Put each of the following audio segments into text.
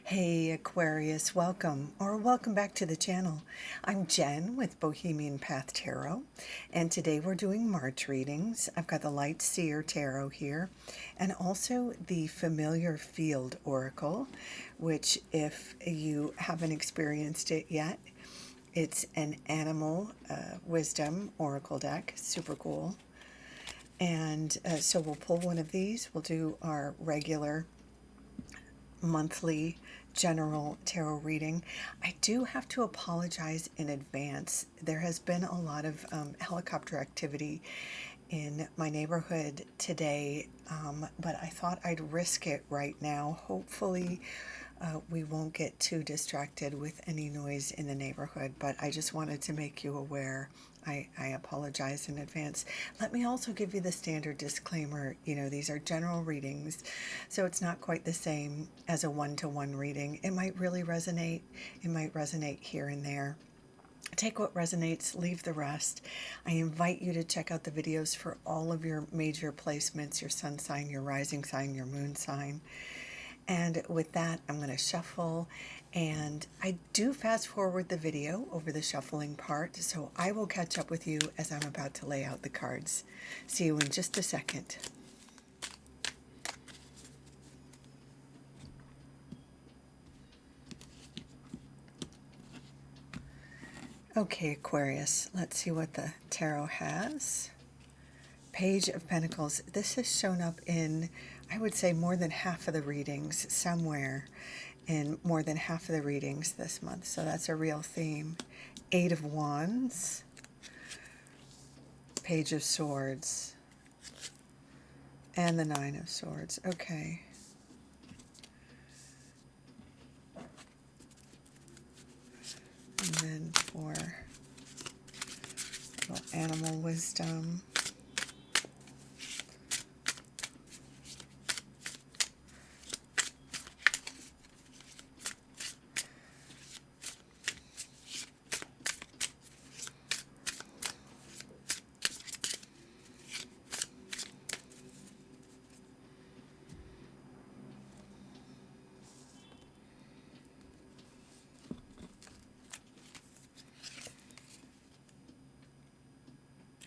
Hey Aquarius, welcome or welcome back to the channel. I'm Jen with Bohemian Path Tarot, and today we're doing March readings. I've got the Light Seer Tarot here and also the Familiar Field Oracle, which if you haven't experienced it yet, it's an animal wisdom oracle deck, super cool. And so we'll pull one of these, we'll do our regular monthly general tarot reading. I do have to apologize in advance. There has been a lot of helicopter activity in my neighborhood today, but I thought I'd risk it right now. Hopefully, we won't get too distracted with any noise in the neighborhood, but I just wanted to make you aware. I apologize in advance. Let me also give you the standard disclaimer. You know, these are general readings, so it's not quite the same as a one-to-one reading. It might really resonate. It might resonate here and there. Take what resonates, leave the rest. I invite you to check out the videos for all of your major placements, your sun sign, your rising sign, your moon sign. And with that, I'm going to shuffle, and I do fast forward the video over the shuffling part, so I will catch up with you as I'm about to lay out the cards. See you in just a second. Okay, Aquarius, let's see what the tarot has. Page of Pentacles. This has shown up in, I would say, more than half of the readings, somewhere in more than half of the readings this month. So that's a real theme. Eight of Wands. Page of Swords. And the Nine of Swords. Okay. And then for little animal wisdom.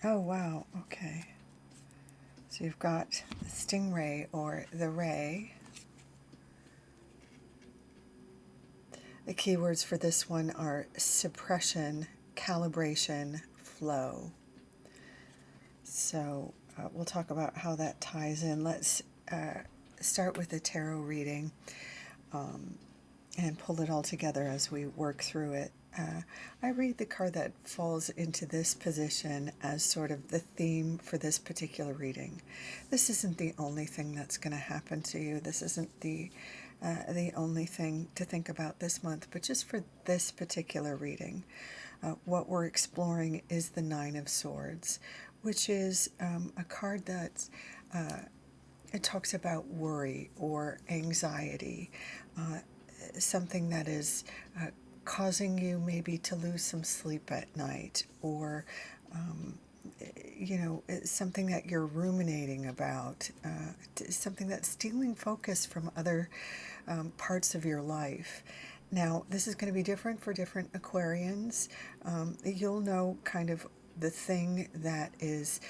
Oh, wow. Okay. So you've got the stingray or the ray. The keywords for this one are suppression, calibration, flow. So we'll talk about how that ties in. Let's start with the tarot reading and pull it all together as we work through it. I read the card that falls into this position as sort of the theme for this particular reading. This isn't the only thing that's going to happen to you. This isn't the only thing to think about this month, but just for this particular reading, what we're exploring is the Nine of Swords, which is a card that it talks about worry or anxiety, something that is causing you maybe to lose some sleep at night, or you know, something that you're ruminating about, something that's stealing focus from other parts of your life. Now, this is going to be different for different Aquarians. You'll know kind of the thing that is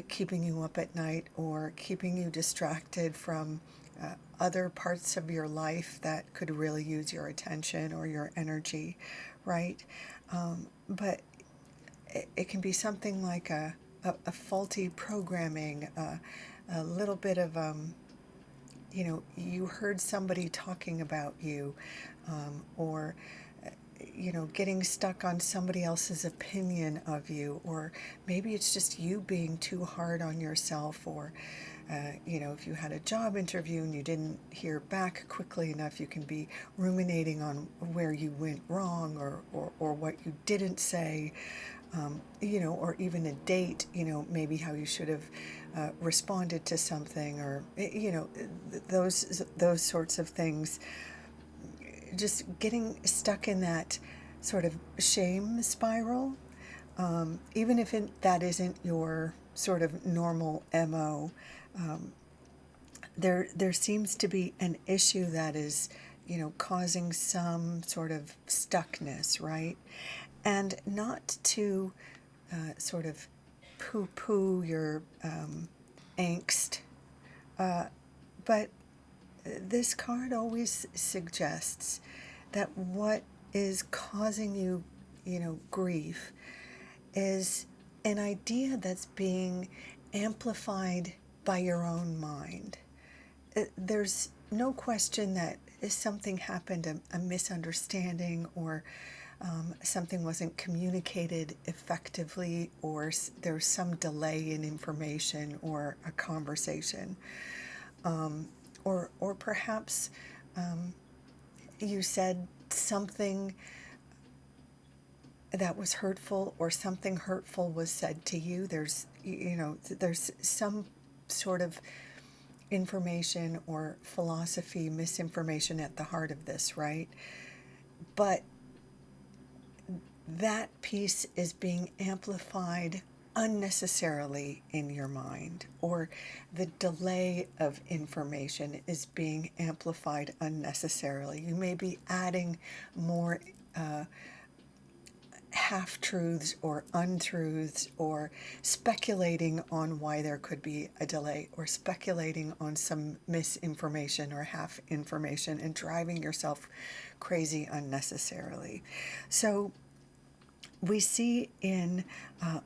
keeping you up at night or keeping you distracted from other parts of your life that could really use your attention or your energy, right? But it can be something like a faulty programming, a little bit of, you know, you heard somebody talking about you, or you know, getting stuck on somebody else's opinion of you, or maybe it's just you being too hard on yourself, or you know, if you had a job interview and you didn't hear back quickly enough, you can be ruminating on where you went wrong, or what you didn't say, you know, or even a date, you know, maybe how you should have responded to something, or, you know, those sorts of things. Just getting stuck in that sort of shame spiral, even if that isn't your sort of normal MO. There seems to be an issue that is causing some sort of stuckness, right? And not to sort of poo-poo your angst, but this card always suggests that what is causing you, grief is an idea that's being amplified by your own mind. There's no question that if something happened, a misunderstanding, or something wasn't communicated effectively, or there's some delay in information or a conversation, or perhaps you said something that was hurtful, or something hurtful was said to you. There's some sort of information or philosophy, misinformation at the heart of this, right? But that piece is being amplified unnecessarily in your mind, or the delay of information is being amplified unnecessarily. You may be adding more half-truths or untruths, or speculating on why there could be a delay, or speculating on some misinformation or half information, and driving yourself crazy unnecessarily. So we see in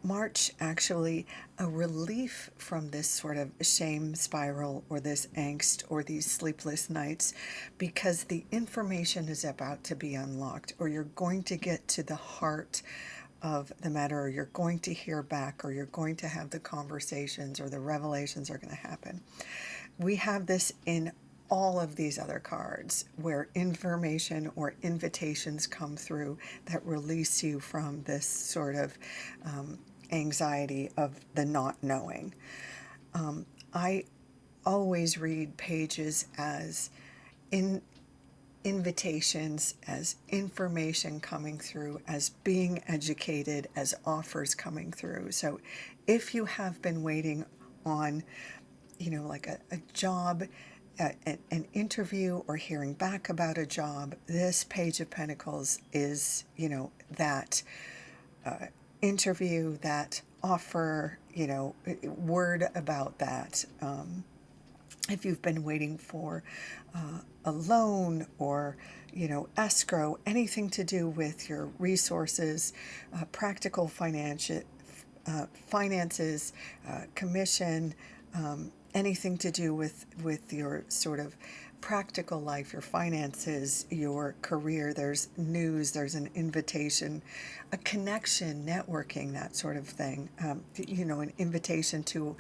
March actually a relief from this sort of shame spiral, or this angst, or these sleepless nights, because the information is about to be unlocked, or you're going to get to the heart of the matter, or you're going to hear back, or you're going to have the conversations, or the revelations are going to happen. We have this in all of these other cards, where information or invitations come through that release you from this sort of anxiety of the not knowing. I always read pages as invitations, as information coming through, as being educated, as offers coming through. So if you have been waiting on, like a job, an interview, or hearing back about a job, this Page of Pentacles is, that interview, that offer, word about that. If you've been waiting for a loan, or, escrow, anything to do with your resources, practical finances, commission, anything to do with your sort of practical life, your finances, your career, there's news, there's an invitation, a connection, networking, that sort of thing. An invitation to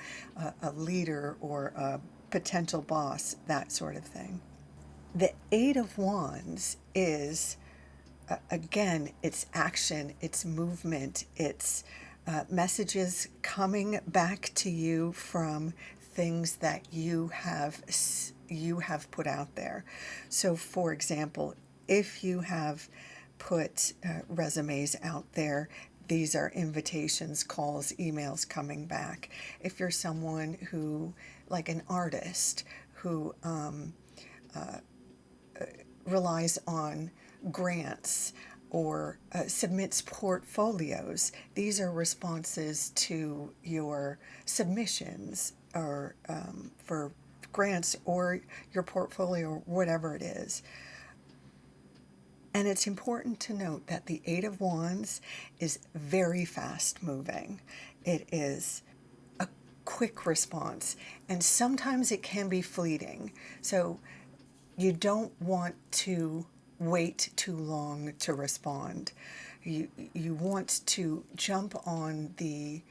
a leader, or a potential boss, that sort of thing. The Eight of Wands is, again, it's action, it's movement, it's messages coming back to you from things that you have put out there. So, for example, if you have put resumes out there, these are invitations, calls, emails coming back. If you're someone who, like an artist, who relies on grants, or submits portfolios, these are responses to your submissions, or for grants, or your portfolio, or whatever it is. And it's important to note that the Eight of Wands is very fast moving. It is a quick response, and sometimes it can be fleeting. So you don't want to wait too long to respond. You want to jump on the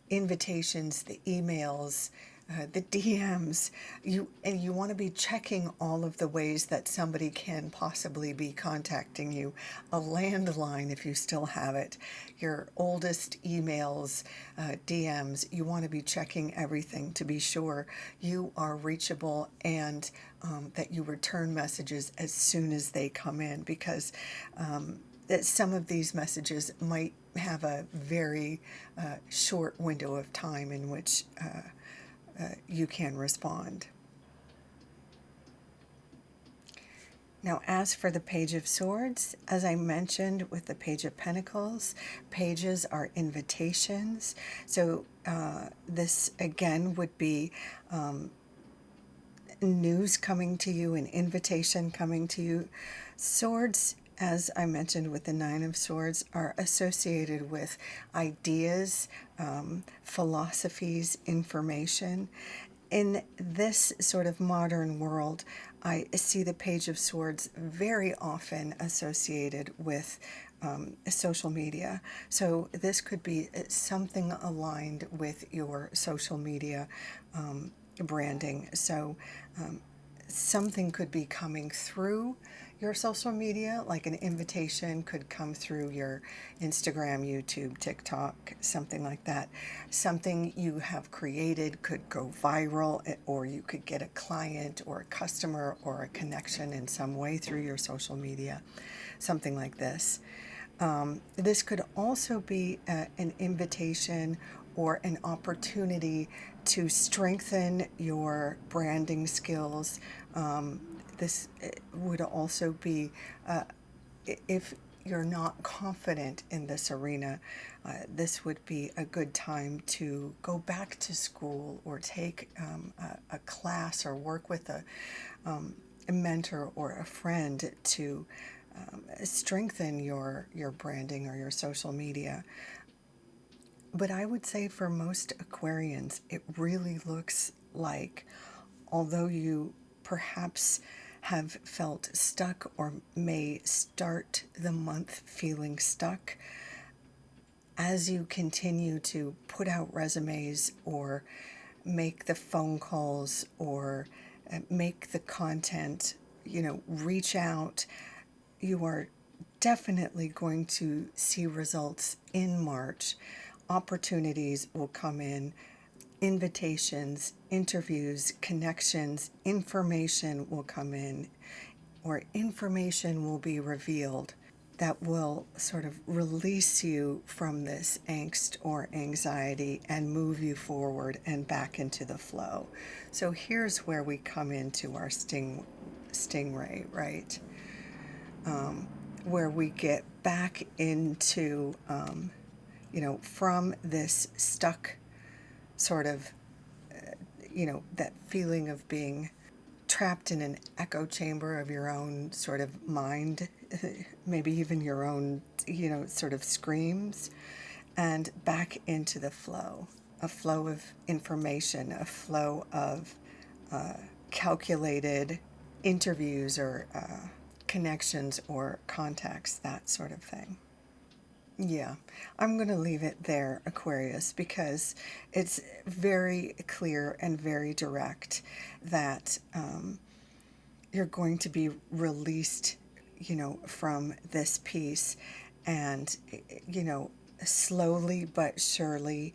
invitations, the emails, the DMs. You want to be checking all of the ways that somebody can possibly be contacting you. A landline, if you still have it, your oldest emails, DMs. You want to be checking everything to be sure you are reachable, and that you return messages as soon as they come in, because that some of these messages might have a very short window of time in which you can respond. Now, as for the Page of Swords, as I mentioned with the Page of Pentacles, pages are invitations. So this again would be news coming to you, an invitation coming to you. Swords, as I mentioned with the Nine of Swords, are associated with ideas, philosophies, information. In this sort of modern world, I see the Page of Swords very often associated with social media. So this could be something aligned with your social media branding. So something could be coming through your social media, like an invitation could come through your Instagram, YouTube, TikTok, something like that. Something you have created could go viral, or you could get a client or a customer or a connection in some way through your social media, something like this. This could also be an invitation or an opportunity to strengthen your branding skills. This would also be, if you're not confident in this arena, this would be a good time to go back to school or take a class or work with a mentor or a friend to strengthen your branding or your social media. But I would say for most Aquarians, it really looks like, although you perhaps have felt stuck or may start the month feeling stuck, as you continue to put out resumes or make the phone calls or make the content, reach out, you are definitely going to see results in March. Opportunities will come in, invitations, interviews, connections, information will come in, or information will be revealed that will sort of release you from this angst or anxiety and move you forward and back into the flow. So here's where we come into our stingray, right? Where we get back into, from this stuck sort of, that feeling of being trapped in an echo chamber of your own sort of mind, maybe even your own, sort of screams, and back into the flow, a flow of information, a flow of calculated interviews or connections or contacts, that sort of thing. Yeah, I'm going to leave it there, Aquarius, because it's very clear and very direct that you're going to be released, from this piece. And, slowly but surely,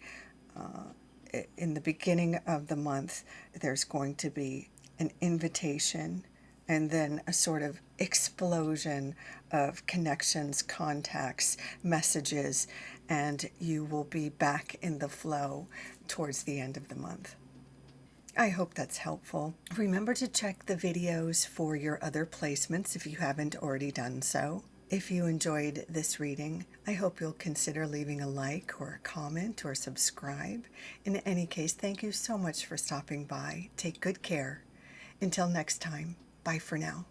in the beginning of the month, there's going to be an invitation and then a sort of explosion of connections, contacts, messages, and you will be back in the flow towards the end of the month. I hope that's helpful. Remember to check the videos for your other placements if you haven't already done so. If you enjoyed this reading, I hope you'll consider leaving a like or a comment or subscribe. In any case, thank you so much for stopping by. Take good care. Until next time, bye for now.